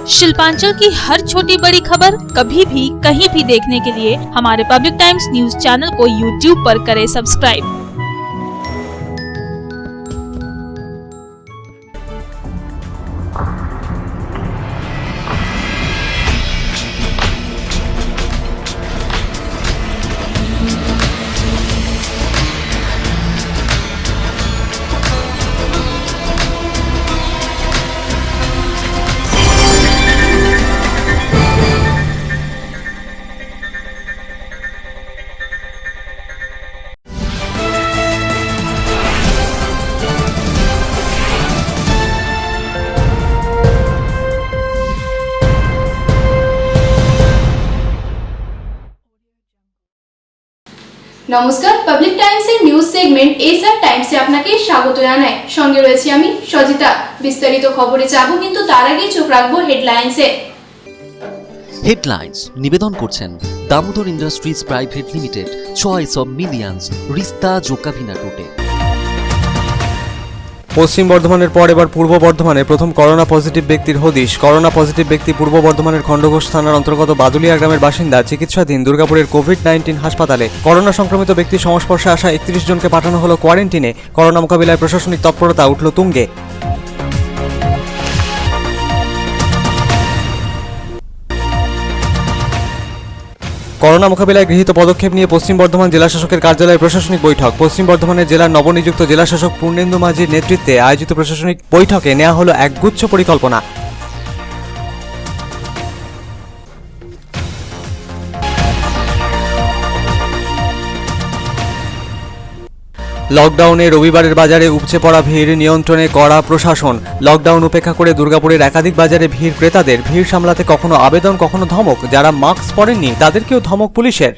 शिल्पांचल की हर छोटी बड़ी खबर कभी भी कहीं भी देखने के लिए हमारे पब्लिक टाइम्स न्यूज चैनल को यूट्यूब पर करें सब्सक्राइब। নমস্কার, পাবলিক টাইমসের নিউজ সেগমেন্ট এসআর টাইমসে আপনাকে স্বাগত জানাই। সঙ্গে রয়েছে আমি সজিতা। বিস্তারিত খবরে যাব, কিন্তু তার আগে চোখ রাখবো হেডলাইন্সে। হেডলাইন্স নিবেদন করছেন Damodar industries private limited, choice of millions, রিস্তা জোকাভিনা রুটে। পশ্চিম বর্ধমানের পর এবার পূর্ব বর্ধমানে প্রথম করোনা পজিটিভ ব্যক্তির হদিশ। করোনা পজিটিভ ব্যক্তি পূর্ব বর্ধমানের খণ্ডঘোষ থানার অন্তর্গত বাদুলিয়া গ্রামের বাসিন্দা, চিকিৎসাধীন দুর্গাপুরের কোভিড-19 হাসপাতালে। করোনা সংক্রমিত ব্যক্তির সংস্পর্শে আসা 31 জনকে পাঠানো হলো কোয়ারেন্টিনে। করোনা মোকাবিলায় প্রশাসনিক তৎপরতা উঠল তুঙ্গে। করোনা মোকাবিলায় গৃহীত পদক্ষেপ নিয়ে পশ্চিম বর্ধমান জেলা শাসকের কার্যালয়ে প্রশাসনিক বৈঠক। পশ্চিম বর্ধমানের জেলার নবনিযুক্ত জেলা শাসক পূর্ণেন্দু মাঝির নেতৃত্বে আয়োজিত প্রশাসনিক বৈঠকে নেওয়া হলো একগুচ্ছ পরিকল্পনা। লকডাউনে রবিবারের বাজারে উপচে পড়া ভিড় নিয়ন্ত্রণে কড়া প্রশাসন। লকডাউন উপেক্ষা করে দুর্গাপুরের একাধিক বাজারে ভিড় ক্রেতাদের। ভিড় সামলাতে কখনো আবেদন, কখনো ধমক। যারা মাস্ক পরেননি তাদেরকেও ধমক পুলিশের।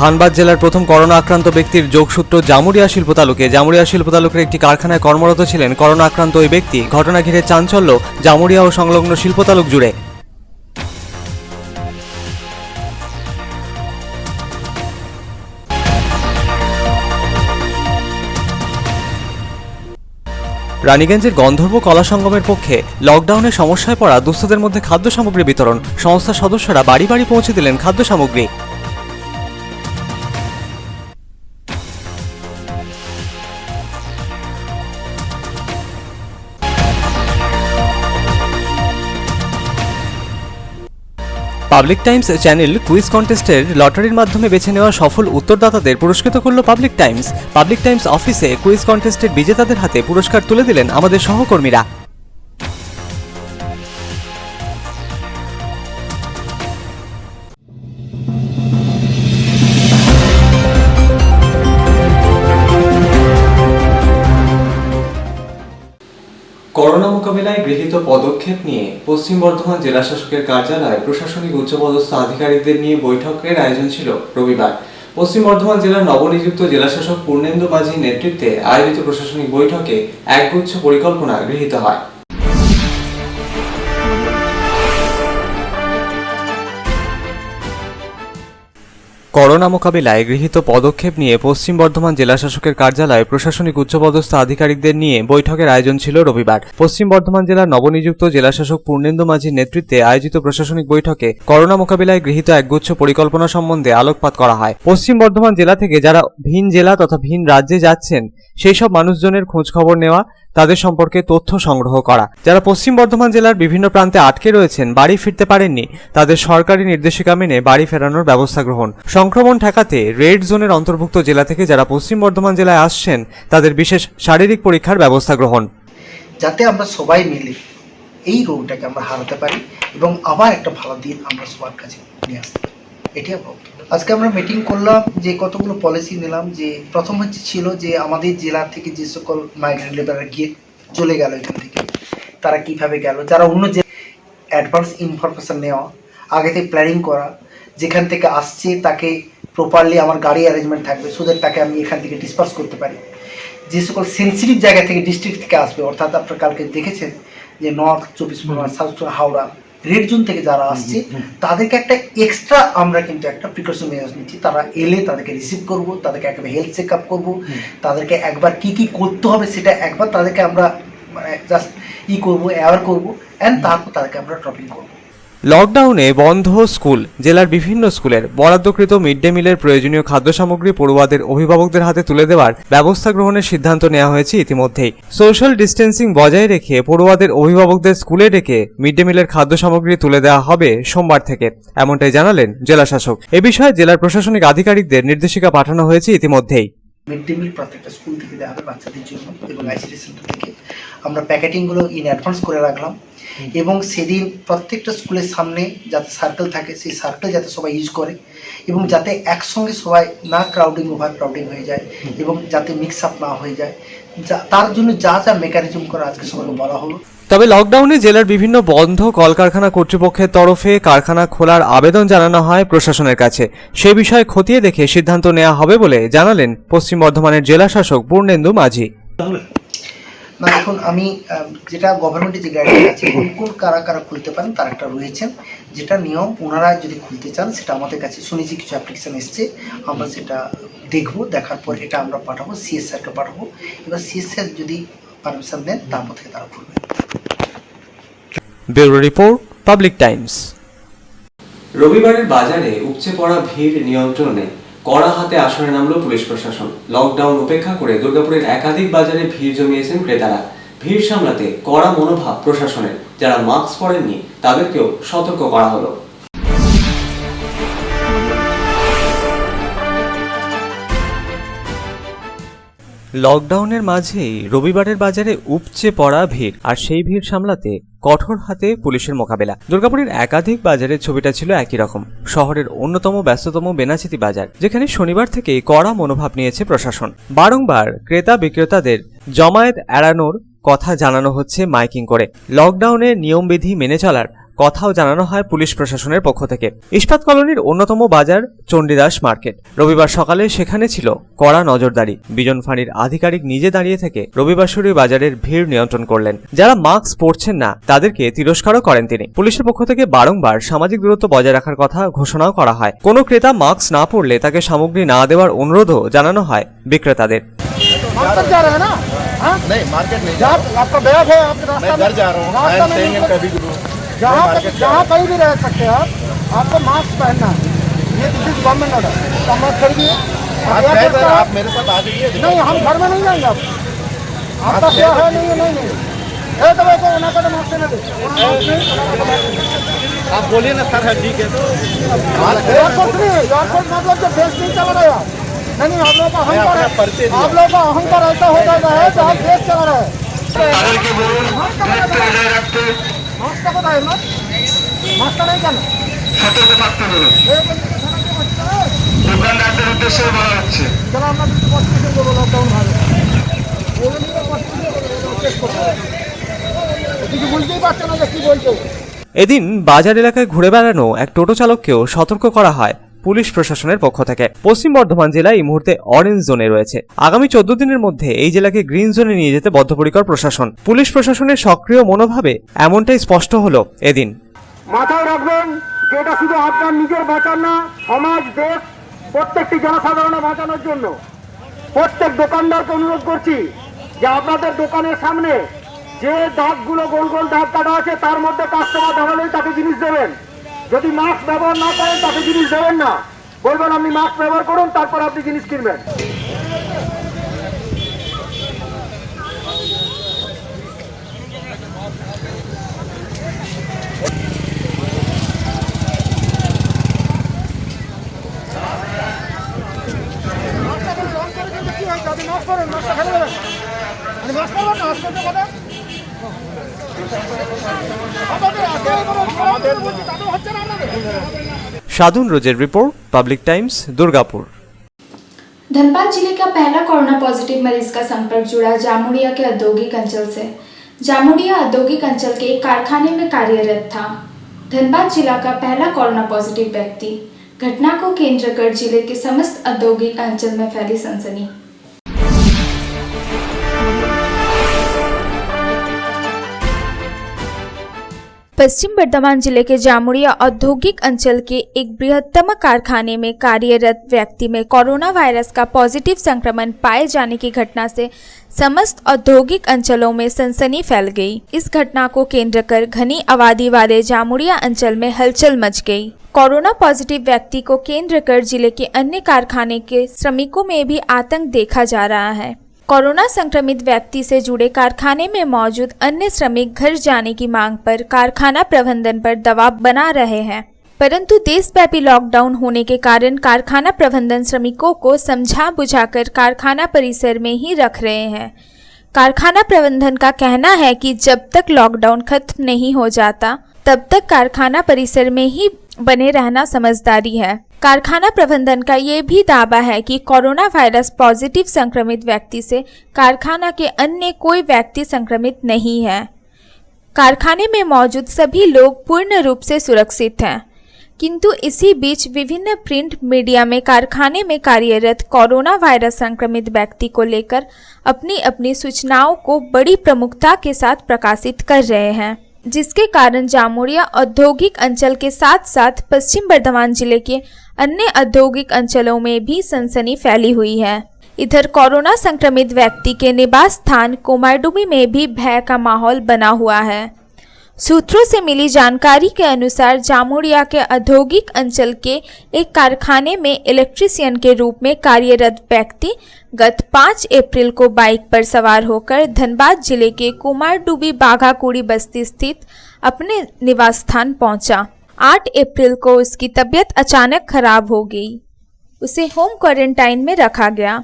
ধানবাদ জেলার প্রথম করোনা আক্রান্ত ব্যক্তির যোগসূত্র জামুরিয়া শিল্প তালুকে। জামুরিয়া শিল্প তালুকের একটি কারখানায় কর্মরত ছিলেন করোনা আক্রান্ত ওই ব্যক্তি। ঘটনা ঘিরে চাঞ্চল্য জামুরিয়া ও সংলগ্ন শিল্প তালুক জুড়ে। রানীগঞ্জের গন্ধর্ব কলা সঙ্গমের পক্ষে লকডাউনে সমস্যায় পড়া দুস্থদের মধ্যে খাদ্য সামগ্রী বিতরণ। সংস্থার সদস্যরা বাড়ি বাড়ি পৌঁছে দিলেন খাদ্য সামগ্রী। পাবলিক টাইমস চ্যানেল কুইজ কন্টেস্টের লটারির মাধ্যমে বেছে নেওয়া সফল উত্তরদাতাদের পুরস্কৃত করল পাবলিক টাইমস। পাবলিক টাইমস অফিসে কুইজ কন্টেস্টের বিজেতাদের হাতে পুরস্কার তুলে দিলেন আমাদের সহকর্মীরা। করোনা মোকাবিলায় গৃহীত পদক্ষেপ নিয়ে পশ্চিম বর্ধমান জেলা শাসকের কার্যালয়ে প্রশাসনিক উচ্চপদস্থ আধিকারিকদের নিয়ে বৈঠকের আয়োজন ছিল রবিবার। পশ্চিম বর্ধমান জেলার নবনিযুক্ত জেলা শাসক পূর্ণেন্দু মাঝির নেতৃত্বে আয়োজিত প্রশাসনিক বৈঠকে একগুচ্ছ পরিকল্পনা গৃহীত হয়। করোনা মোকাবিলায় গৃহীত পদক্ষেপ নিয়ে পশ্চিম বর্ধমান জেলা শাসকের কার্যালয়ে প্রশাসনিক উচ্চপদস্থ আধিকারিকদের নিয়ে বৈঠকের আয়োজন ছিল রবিবার। পশ্চিম বর্ধমান জেলার নবনিযুক্ত জেলা শাসক পূর্ণেন্দু মাঝির নেতৃত্বে আয়োজিত প্রশাসনিক বৈঠকে করোনা মোকাবিলায় গৃহীত একগুচ্ছ পরিকল্পনা সম্বন্ধে আলোকপাত করা হয়। পশ্চিম বর্ধমান জেলা থেকে যারা ভিন জেলা তথা ভিন রাজ্যে যাচ্ছেন সেই সব মানুষজনের খোঁজ খবর নেওয়া, তাদের সম্পর্কে তথ্য সংগ্রহ করা। যারা পশ্চিম বর্ধমান জেলার বিভিন্ন প্রান্তে আটকে রয়েছেন, বাড়ি ফিরতে পারেননি, তাদের সরকারি নির্দেশিকা মেনে বাড়ি ফেরানোর ব্যবস্থা গ্রহণ। সংক্রমণ ঠেকাতে রেড জোনের অন্তর্ভুক্ত জেলা থেকে যারা পশ্চিম বর্ধমান জেলায় আসছেন তাদের বিশেষ শারীরিক পরীক্ষার ব্যবস্থা গ্রহণ। যাতে আমরা সবাই মিলে এই রোগটাকে আমরা হারাতে পারি এবং আবার একটা ভালো দিন আমরা সবার কাছে নিয়ে আসতে পারি, এটি আমরা আজকে আমরা মিটিং করলাম। যে কতগুলো পলিসি নিলাম, যে প্রথম ছিল যে আমাদের জেলা থেকে যে সকল মাইগ্রেন্ট লেবাররা গিয়ে চলে গেল এখান থেকে, তারা কিভাবে গেল, যারা অন্য যে অ্যাডভান্স ইনফরমেশন নেওয়া, আগে থেকে প্ল্যানিং করা, যেখান থেকে আসছে তাকে প্রপারলি আমার গাড়ি অ্যারেঞ্জমেন্ট থাকবে সো দ্যাট তাকে আমি এখান থেকে ডিসপার্স করতে পারি। যে সকল সেন্সিটিভ জায়গা থেকে ডিস্ট্রিক্ট থেকে আসবে, অর্থাৎ আপনারা কালকে দেখেছেন যে north 24 Pargana, south Howrah, red zone থেকে যারা আসছে তাদেরকে একটা এক্সট্রা আমরা কিন্তু একটা প্রিকশন মেজার্স নিচ্ছি। তারা এলে তাদেরকে রিসিভ করব, তাদেরকে একবার হেলথ চেক আপ করবো, তাদেরকে একবার কি কি করতে হবে সেটা একবার তাদেরকে আমরা মানে জাস্ট করবো, অ্যাওয়ার করবো, অ্যান্ড তারপর তাদেরকে আমরা ড্রপিং করবো। লকডাউনে বন্ধ স্কুল। জেলার বিভিন্ন স্কুলের বরাদ্দকৃত মিড ডে মিলের প্রয়োজনীয় খাদ্য সামগ্রী পড়ুয়াদের অভিভাবকদের হাতে তুলে দেওয়ার ব্যবস্থা গ্রহণের সিদ্ধান্ত নেওয়া হয়েছে ইতিমধ্যেই। সোশ্যাল ডিস্টেন্সিং বজায় রেখে পড়ুয়াদের অভিভাবকদের স্কুলে ডেকে মিড ডে মিলের খাদ্য সামগ্রী তুলে দেওয়া হবে সোমবার থেকে, এমনটাই জানালেন জেলা শাসক। এ বিষয়ে জেলার প্রশাসনিক আধিকারিকদের নির্দেশিকা পাঠানো হয়েছে ইতিমধ্যেই। মিড ডে মিল প্রত্যেকটা স্কুল থেকে দেওয়া হবে বাচ্চাদের জন্য, এবং আইসিডি সেন্টার থেকে আমরা প্যাকেটিংগুলো ইন অ্যাডভান্স করে রাখলাম, এবং সেদিন প্রত্যেকটা স্কুলের সামনে যাতে সার্কেল থাকে সেই সার্কেল যাতে সবাই ইউজ করে, এবং যাতে একসঙ্গে সবাই না ওভার ক্রাউডিং হয়ে যায়, এবং যাতে মিক্স আপ না হয়ে যায়, তার জন্য যা যা মেকানিজম করা আজকে সবাইকে বলা হলো। তবে লকডাউনে জেলার বিভিন্ন বন্ধ কলকারখানা কর্তৃপক্ষের তরফে কারখানা খোলার আবেদন জানানো হয় প্রশাসনের কাছে। সে বিষয়ে খতিয়ে দেখে সিদ্ধান্ত নেওয়া হবে বলে জানালেন পশ্চিম বর্ধমানের জেলা শাসক পূর্ণেন্দু মাঝি। না, এখন আমি যেটা গভর্নমেন্টের যে গাইডলাইন আছে কোন কারা কারা খুলতে পারেন তার একটা রয়েছেন, যেটা নিয়ম ওনারা যদি খুলতে চান সেটা আমাদের কাছে শুনেছি কিছু অ্যাপ্লিকেশন এসছে, আমরা সেটা দেখবো, দেখার পর এটা আমরা পাঠাবো সিএসআরকে পাঠাবো, এবার সিএসআর যদি পারমিশন দেন তারপর থেকে তারা খুলবে। Bureau report, public Times. রবিবারের বাজারে উপচে পড়া ভিড় নিয়ন্ত্রণে কড়া হাতে আসরে নামলো পুলিশ প্রশাসন। লকডাউন উপেক্ষা করে দুর্গাপুরের একাধিক বাজারে ভিড় জমিয়েছেন ক্রেতারা। ভিড় সামলাতে কড়া মনোভাব প্রশাসনের। যারা মাস্ক পরেননি তাদেরকেও সতর্ক করা হলো। লকডাউনের মাঝেই রবিবারের বাজারে উপচে পড়া ভিড়, আর সেই ভিড় সামলাতে কঠোর হাতে পুলিশের মোকাবেলা। দুর্গাপুরের একাধিক বাজারের ছবিটা ছিল একই রকম। শহরের অন্যতম ব্যস্ততম বেনাচিতি বাজার, যেখানে শনিবার থেকে কড়া মনোভাব নিয়েছে প্রশাসন। বারংবার ক্রেতা বিক্রেতাদের জমায়েত এড়ানোর কথা জানানো হচ্ছে মাইকিং করে। লকডাউনের নিয়মবিধি মেনে চলার কথাও জানানো হয় পুলিশ প্রশাসনের পক্ষ থেকে। ইস্পাত কলোনির অন্যতম বাজার চণ্ডীদাস মার্কেট। রবিবার সকালে সেখানে ছিল কড়া নজরদারি। বিজন ফাঁড়ির আধিকারিক নিজে দাঁড়িয়ে থেকে রবিবাসরী বাজারের ভিড় নিয়ন্ত্রণ করলেন। যারা মাস্ক পরছেন না তাদেরকে তিরস্কারও করেন তিনি। পুলিশের পক্ষ থেকে বারংবার সামাজিক দূরত্ব বজায় রাখার কথা ঘোষণাও করা হয়। কোনো ক্রেতা মাস্ক না পরলে তাকে সামগ্রী না দেওয়ার অনুরোধও জানানো হয় বিক্রেতাদের। जहाँ कहीं भी रह सकते हैं आपको मास्क पहनना है, ये गवर्नमेंट ऑर्डर। तो मास्क खरीदिए आप मेरे साथ आ जाइए। नहीं, हम घर में नहीं जाएंगे। आपका क्या है? नहीं तो वैसे उन्हें तो मास्क नहीं दे आप बोलिए ना सर। ठीक है तो एयरपोर्ट मतलब जब देश नहीं चला रहा है। नहीं आप लोगों का अहंकार ऐसा हो जाता है तो आप देश चला रहे हैं। মাস্কটা কোথায়? মাস্কটা নেই কেন? সতর্ক থাকতে বলুন। দোকানদারদের উদ্দেশ্যে বলা হচ্ছে চলো আমরা কিছু করবো। লকডাউন ভালো কিছু বুঝতেই পারছে না যে কি বলছে। এদিন বাজার এলাকায় ঘুরে বেড়ানো এক টোটো চালককেও সতর্ক করা হয় পুলিশ প্রশাসনের পক্ষ থেকে। পশ্চিম বর্ধমান জেলা এই মুহূর্তে অরেঞ্জ জোনে রয়েছে। আগামী 14 দিনের মধ্যে এই জেলাকে গ্রিন জোনে নিয়ে যেতে বদ্ধপরিকর প্রশাসন। পুলিশ প্রশাসনের সক্রিয় মনোভাবে এমনটাই স্পষ্ট হলো এদিন। মাথায় রাখবেন যেটা শুধু আপনার নিজের বাঁচান না, সমাজ, দেশ, প্রত্যেকটি জনসাধারণের বাঁচানোর জন্য। প্রত্যেক দোকানদারকে অনুরোধ করছি যে আপনাদের দোকানের সামনে যে দাগগুলো গোল গোল দাগ কাটা আছে তার মধ্যে কাস্টমার দাঁড়ালেই তাকে জিনিস দেবেন। যদি মাস্ক ব্যবহার না করেন তাকে জিনিস দেবেন না, বলবেন আপনি মাস্ক ব্যবহার করুন, তারপর আপনি জিনিস কিনবেন। साधुन रोजेर report, Public Times, Durgapur. Dhanbad जिले का पहला कोरोना पॉजिटिव मरीज का संपर्क जुड़ा जामुड़िया के औद्योगिक अंचल से। जामुड़िया औद्योगिक अंचल के एक कारखाने में कार्यरत था। धनबाद जिला का पहला कोरोना पॉजिटिव व्यक्ति। घटना को केंद्र कर जिले के समस्त औद्योगिक अंचल में फैली सनसनी। पश्चिम बर्धमान जिले के जामुड़िया औद्योगिक अंचल के एक बृहत्तम कारखाने में कार्यरत व्यक्ति में कोरोना वायरस का पॉजिटिव संक्रमण पाए जाने की घटना से समस्त औद्योगिक अंचलों में सनसनी फैल गई। इस घटना को केंद्र कर घनी आबादी वाले जामुड़िया अंचल में हलचल मच गई। कोरोना पॉजिटिव व्यक्ति को केंद्र कर जिले के अन्य कारखाने के श्रमिकों में भी आतंक देखा जा रहा है। कोरोना संक्रमित व्यक्ति से जुड़े कारखाने में मौजूद अन्य श्रमिक घर जाने की मांग पर कारखाना प्रबंधन पर दबाव बना रहे हैं, परंतु देशव्यापी लॉकडाउन होने के कारण कारखाना प्रबंधन श्रमिकों को समझा बुझाकर कारखाना परिसर में ही रख रहे हैं। कारखाना प्रबंधन का कहना है कि जब तक लॉकडाउन खत्म नहीं हो जाता तब तक कारखाना परिसर में ही बने रहना समझदारी है। कारखाना प्रबंधन का ये भी दावा है कि कोरोना वायरस पॉजिटिव संक्रमित व्यक्ति से कारखाना के अन्य कोई व्यक्ति संक्रमित नहीं है। कारखाने में मौजूद सभी लोग पूर्ण रूप से सुरक्षित हैं, किंतु इसी बीच विभिन्न प्रिंट मीडिया में कारखाने में कार्यरत कोरोना वायरस संक्रमित व्यक्ति को लेकर अपनी अपनी सूचनाओं को बड़ी प्रमुखता के साथ प्रकाशित कर रहे हैं, जिसके कारण जामुड़िया औद्योगिक अंचल के साथ साथ पश्चिम बर्धमान जिले के अन्य औद्योगिक अंचलों में भी सनसनी फैली हुई है। इधर कोरोना संक्रमित व्यक्ति के निवास स्थान कुमारडुबी में भी भय का माहौल बना हुआ है। सूत्रों से मिली जानकारी के अनुसार जामुड़िया के औद्योगिक अंचल के एक कारखाने में इलेक्ट्रीशियन के रूप में कार्यरत व्यक्ति गत 5 अप्रैल को बाइक पर सवार होकर धनबाद जिले के कुमारडुबी बाघाकुड़ी बस्ती स्थित अपने निवास स्थान पहुंचा। 8 अप्रैल को उसकी तबीयत अचानक खराब हो गई। उसे होम क्वारंटाइन में रखा गया।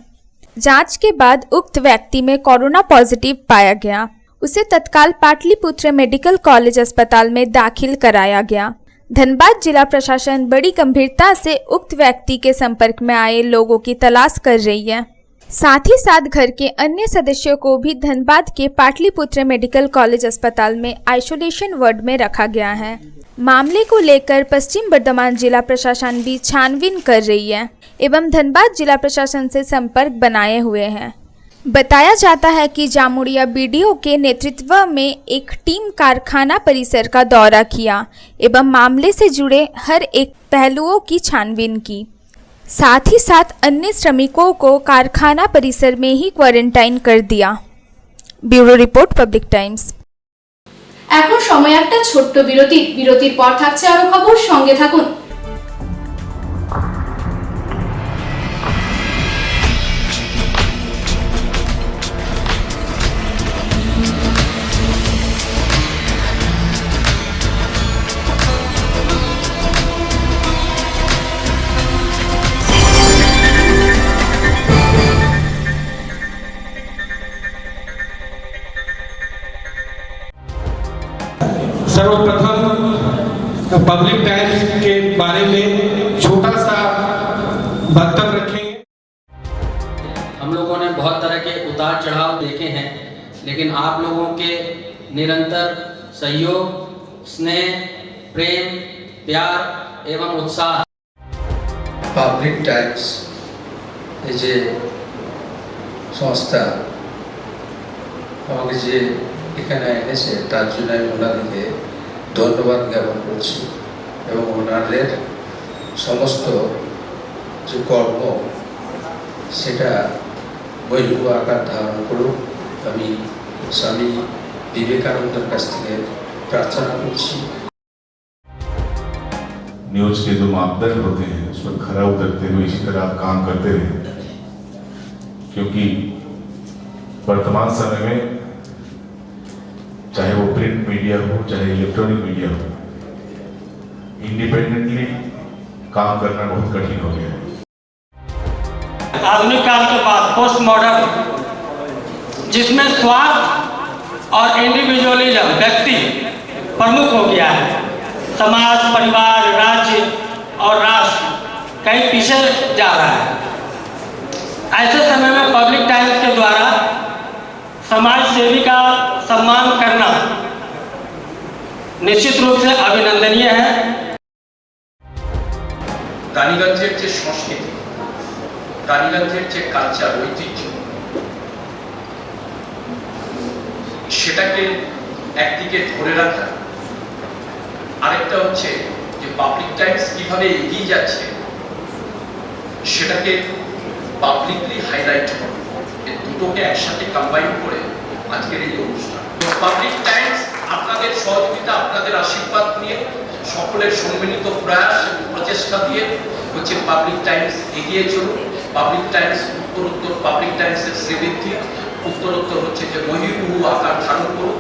जांच के बाद उक्त व्यक्ति में कोरोना पॉजिटिव पाया गया। उसे तत्काल पाटलिपुत्र मेडिकल कॉलेज अस्पताल में दाखिल कराया गया। धनबाद जिला प्रशासन बड़ी गंभीरता से उक्त व्यक्ति के संपर्क में आए लोगों की तलाश कर रही है। साथ ही साथ घर के अन्य सदस्यों को भी धनबाद के पाटलिपुत्र मेडिकल कॉलेज अस्पताल में आइसोलेशन वार्ड में रखा गया है। मामले को लेकर पश्चिम बर्धमान जिला प्रशासन भी छानबीन कर रही है एवं धनबाद जिला प्रशासन से संपर्क बनाए हुए हैं। बताया जाता है कि जामुड़िया बीडीओ के नेतृत्व में एक टीम कारखाना परिसर का दौरा किया एवं मामले से जुड़े हर एक पहलुओं की छानबीन की। साथ ही साथ अन्य श्रमिकों को कारखाना परिसर में ही क्वारंटाइन कर दिया। Bureau report Public times. এখন সময় একটা ছোট্ট বিরতির পর থাকছে আরো খবর, সঙ্গে থাকুন। सर्वप्रथम पब्लिक टाइम्स के बारे में छोटा सा वक्तव्य रखेंगे। हम लोगों ने बहुत तरह के उतार चढ़ाव देखे हैं, लेकिन आप लोगों के निरंतर सहयोग, स्नेह, प्रेम, प्यार एवं उत्साह পাবলিক টাইমস এই যে সংস্থা আমাকে যে এখানে এনেছে তার জন্য আমি ওনাদেরকে ধন্যবাদ জ্ঞাপন করছি এবং ওনাদের সমস্ত যে কর্ম সেটা বৈভব আকার ধারণ করুক আমি স্বামী বিবেকানন্দের কাছ থেকে প্রার্থনা করছি। न्यूज के जो मापदंड होते हैं उस पर खरा उतरते हुए इसी तरह आप काम करते रहे, क्योंकि वर्तमान समय में चाहे वो प्रिंट मीडिया हो चाहे इलेक्ट्रॉनिक मीडिया हो, इंडिपेंडेंटली काम करना बहुत कठिन हो गया है। आधुनिक काल के बाद पोस्ट मॉडर्न, जिसमें स्वार्थ और इंडिविजुअलिज्म व्यक्ति प्रमुख हो गया है, समाज, परिवार, राज्य और राष्ट्र कहीं पीछे जा रहा है। ऐसे समय में पब्लिक टाइम्स के द्वारा समाज सेवी का सम्मान करना निश्चित रूप से अभिनंदनीय है। রানীগঞ্জের যে সংস্কৃতি, রানীগঞ্জের যে কালচার, ঐতিহ্য, সেটাকে একদিকে ধরে রাখা আরেকটা হচ্ছে যে পাবলিক টাইমস কিভাবে এগিয়ে যাচ্ছে সেটাকে পাবলিকলি হাইলাইট করা, এই দুটোকে একসাথে কম্বাইন করে আজকের এই অনুষ্ঠান। পাবলিক টাইমস আপনাদের সহযোগিতা, আপনাদের আশীর্বাদ নিয়ে, সকলের সম্মিলিত প্রয়াস প্রচেষ্টা দিয়ে হচ্ছে পাবলিক টাইমস এগিয়ে চলুন। পাবলিক টাইমস উত্তরোত্তর, পাবলিক টাইমসের শ্রীবৃদ্ধি উত্তরোত্তর হচ্ছে যে মহিরুহ আকার ধারণ করুন।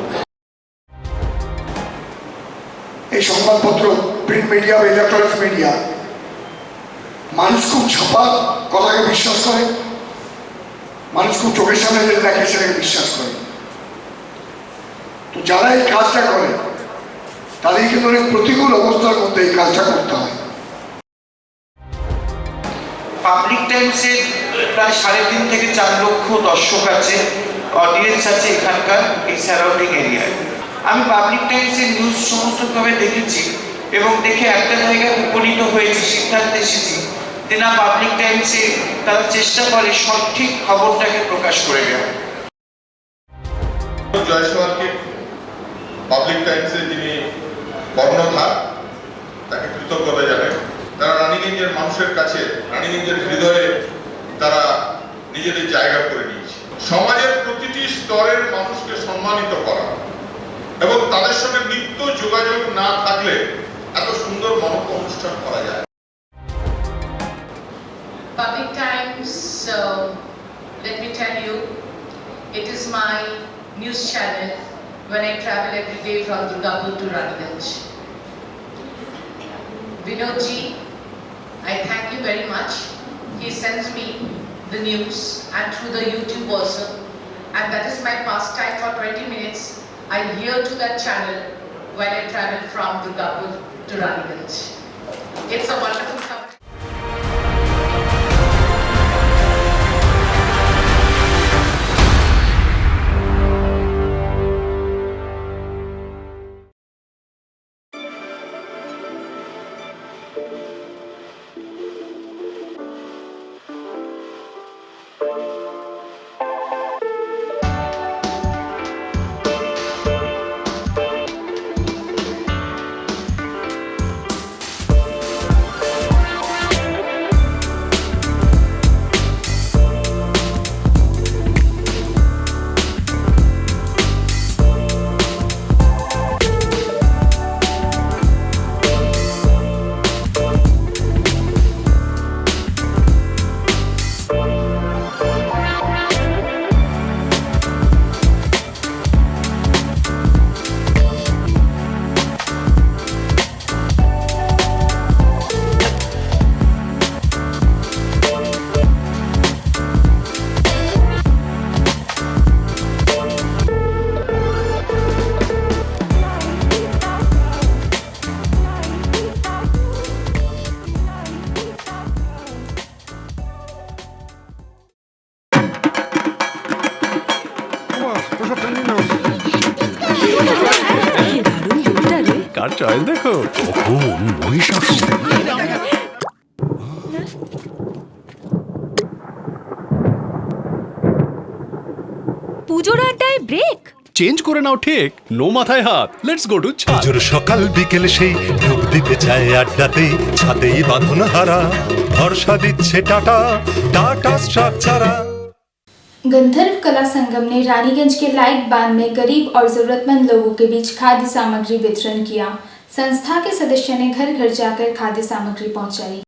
এই সংবাদপত্র, প্রিন্ট মিডিয়া বা ইলেকট্রনিক্স মিডিয়া, মানুষ খুব ছাপা কথাকে বিশ্বাস করে, মানুষ খুব চোখের সামনে যেটা দেখে সেটাকে বিশ্বাস করে। তো যারা এই কাজটা করে তাদের কিন্তু অনেক প্রতিকূল অবস্থার মধ্যে এই কাজটা করতে হয়। পাবলিক টাইমসের প্রায় 3.5 থেকে 4 লক্ষ দর্শক আছে, অডিয়েন্স আছে এখানকার এই সারাউন্ডিং এরিয়ায়। আমি পাবলিক টাইমসের নিউজ সমস্তভাবে দেখেছি এবং দেখে একটা জায়গায় উপনীত হয়েছি, সিদ্ধান্তে এসেছি যে না, পাবলিক টাইমসে তারা চেষ্টা করে সঠিক খবরটাকে প্রকাশ করে দেওয়া। জয়সওয়ালকে পাবলিক টাইমসে যিনি কর্ণধার, তাকে কৃতজ্ঞতা জানাই। তারা রানীগঞ্জের মানুষের কাছে, রানীগঞ্জের হৃদয়ে তারা নিজেদের জায়গা করে নিয়েছে। সমাজের প্রতিটি স্তরের মানুষকে সম্মানিত করা এবং তাদের সঙ্গে নিত্য যোগাযোগ না থাকলে এত সুন্দর মনজ্ঞ অনুষ্ঠান করা যায়। Public Times, let me tell you, it is my news channel when I travel every day from Durgapur to Raniganj. Vinodji, I thank you very much. He sends me the news and through the YouTube also, and that is my pastime for 20 minutes. I hear to that channel while I travel from Durgapur to Raniganj. It's a wonderful company. Car choice দেখো, কখন মহিষাসুর। পুজোর আড্ডায় break change করে নাও ঠিক, no মাথায় হাত। Let's go to ছাদ। পুজোর সকাল বিকেল সেই ডুব দিতে চায় আড্ডাতে, ছাদেই বাঁধন হারা ভরসা দিচ্ছে টাটা, টাটা স্ট্রাকচারা। गंधर्व कला संगम ने रानीगंज के लाइट बांध में गरीब और जरूरतमंद लोगों के बीच खाद्य सामग्री वितरण किया। संस्था के सदस्य ने घर घर जाकर खाद्य सामग्री पहुंचाई।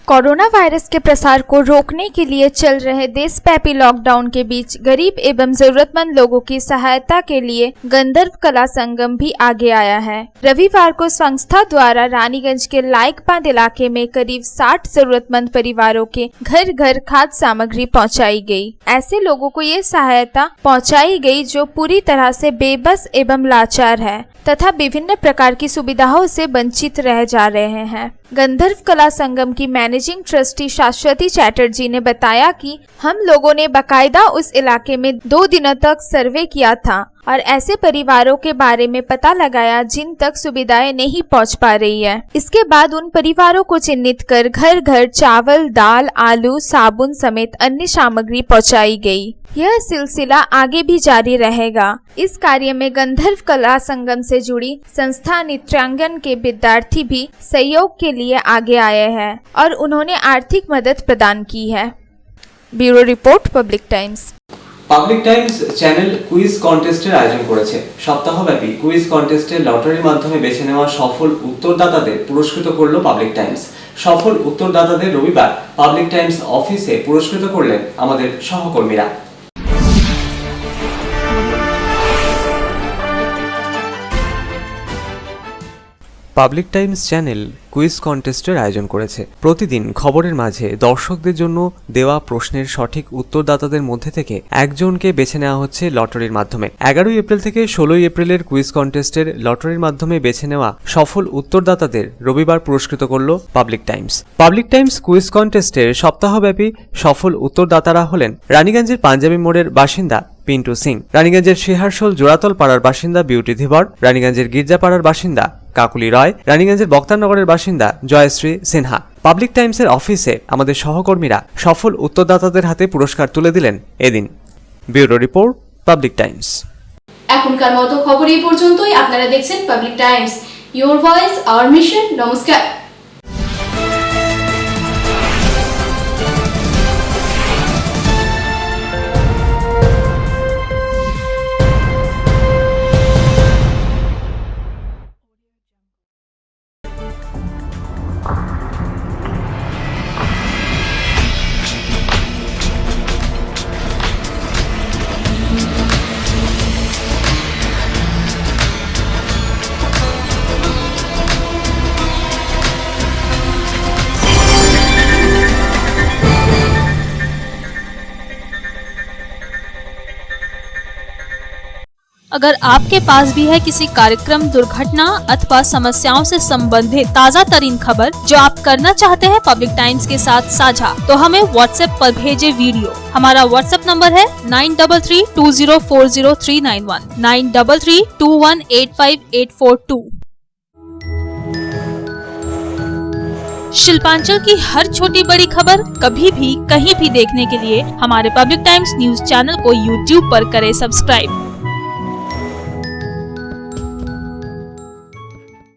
कोरोना वायरस के प्रसार को रोकने के लिए चल रहे देशव्यापी लॉकडाउन के बीच गरीब एवं जरूरतमंद लोगों की सहायता के लिए गंधर्व कला संगम भी आगे आया है। रविवार को संस्था द्वारा रानीगंज के लाइक बांध इलाके में करीब 60 जरूरतमंद परिवारों के घर घर खाद्य सामग्री पहुंचाई गई। ऐसे लोगों को ये सहायता पहुंचाई गई जो पूरी तरह से बेबस एवं लाचार है तथा विभिन्न प्रकार की सुविधाओं से वंचित रह जा रहे हैं। गंधर्व कला संगम की मैनेजिंग ट्रस्टी शाश्वती चैटर्जी ने बताया कि हम लोगों ने बाकायदा उस इलाके में 2 दिनों तक सर्वे किया था और ऐसे परिवारों के बारे में पता लगाया जिन तक सुविधाएं नहीं पहुंच पा रही है। इसके बाद उन परिवारों को चिन्हित कर घर घर चावल, दाल, आलू, साबुन समेत अन्य सामग्री पहुंचाई गई। यह सिलसिला आगे भी जारी रहेगा। इस कार्य में गंधर्व कला संगम से जुड़ी संस्था नृत्यांगन के विद्यार्थी भी सहयोग के लिए आगे आए हैं और उन्होंने आर्थिक मदद प्रदान की है। Bureau report, Public Times. Public Times channel quiz কন্টেস্টের আয়োজন করেছে। সপ্তাহব্যাপী কুইজ কন্টেস্টে লটারির মাধ্যমে বেছে নেওয়া সফল উত্তরদাতাদের পুরস্কৃত করলো পাবলিক টাইমস। সফল উত্তরদাতাদের রবিবার পাবলিক টাইমস অফিসে পুরস্কৃত করলেন আমাদের সহকর্মীরা। পাবলিক টাইমস চ্যানেল কুইজ কন্টেস্টের আয়োজন করেছে। প্রতিদিন খবরের মাঝে দর্শকদের জন্য দেওয়া প্রশ্নের সঠিক উত্তরদাতাদের মধ্যে থেকে একজনকে বেছে নেওয়া হচ্ছে লটারির মাধ্যমে। 11 এপ্রিল থেকে 16 এপ্রিলের কুইজ কন্টেস্টের লটারির মাধ্যমে বেছে নেওয়া সফল উত্তরদাতাদের রবিবার পুরস্কৃত করল Public Times. Public Times quiz কন্টেস্টের সপ্তাহব্যাপী সফল উত্তরদাতারা হলেন রানীগঞ্জের পাঞ্জাবি মোড়ের বাসিন্দা পিন্টু সিং, রানীগঞ্জের শেহারশোল জোড়াতল পাড়ার বাসিন্দা বিউটি ধীবর, রানীগঞ্জের গির্জাপাড়ার বাসিন্দা কাকুলি রয়, রানীগঞ্জের বক্তারনগরের বাসিন্দা জয়শ্রী সিনহা। পাবলিক টাইমসের অফিসে আমাদের সহকর্মীরা সফল উত্তরদাতাদের হাতে পুরস্কার তুলে দিলেন এদিন। Bureau report, public Times. এখনকার মতো খবর এই পর্যন্তই। আপনারা দেখছেন public Times, your voice hour mission. নমস্কার। अगर आपके पास भी है किसी कार्यक्रम, दुर्घटना अथवा समस्याओं से संबंधित ताज़ा तरीन खबर जो आप करना चाहते हैं पब्लिक टाइम्स के साथ साझा, तो हमें व्हाट्सएप पर भेजे वीडियो। हमारा व्हाट्सएप नंबर है 9332040391 9332185842। शिल्पांचल की हर छोटी बड़ी खबर कभी भी कहीं भी देखने के लिए हमारे पब्लिक टाइम्स न्यूज चैनल को यूट्यूब पर करें सब्सक्राइब।